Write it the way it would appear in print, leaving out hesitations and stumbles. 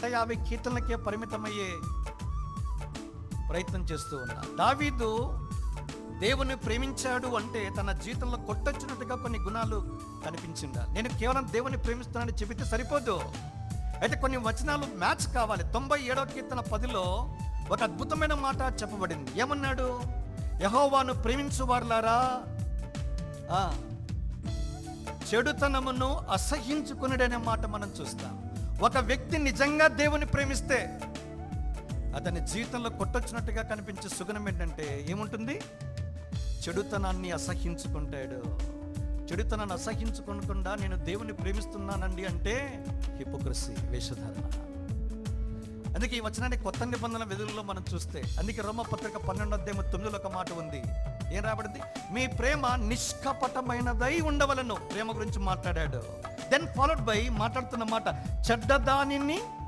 150 కీర్తనలకే పరిమితమయ్యే ప్రయత్నం చేస్తూ ఉన్నారు. దావీదు దేవుని ప్రేమించాడు అంటే తన జీవితంలో కొట్టొచ్చినట్టుగా కొన్ని గుణాలు కనిపించిండాలి. నేను కేవలం దేవుని ప్రేమిస్తున్నానని చెబితే సరిపోదు, అయితే కొన్ని వచనాలు మ్యాచ్ కావాలి. 97వ కీర్తన 10లో ఒక అద్భుతమైన మాట చెప్పబడింది. ఏమన్నాడు? యెహోవాను ప్రేమించువారులారా చెడుతనమును అసహ్యించుకునుడనే మాట మనం చూస్తాం. ఒక వ్యక్తి నిజంగా దేవుని ప్రేమిస్తే అతని జీవితంలో కొట్టొచ్చినట్టుగా కనిపించే సుగుణం ఏంటంటే ఏముంటుంది? చెడుతనాన్ని అసహ్యించుకుంటాడు. చెడుతనాన్ని అసహ్యించుకోకుండా నేను దేవుని ప్రేమిస్తున్నానండి అంటే హిపోక్రసీ, వేషధారణ. అందుకే ఈ వచనాన్ని కొత్త నిబంధన వెలుగులో మనం చూస్తే, అందుకే రోమపత్రిక 12:9 ఒక మాట ఉంది. ఏం రాబడింది? మీ ప్రేమ నిష్కపటమైనదై ఉండవలను. ప్రేమ గురించి మాట్లాడాడు. దెన్ ఫాలోడ్ బై మాట్లాడుతున్న మాట చెడ్డదానిని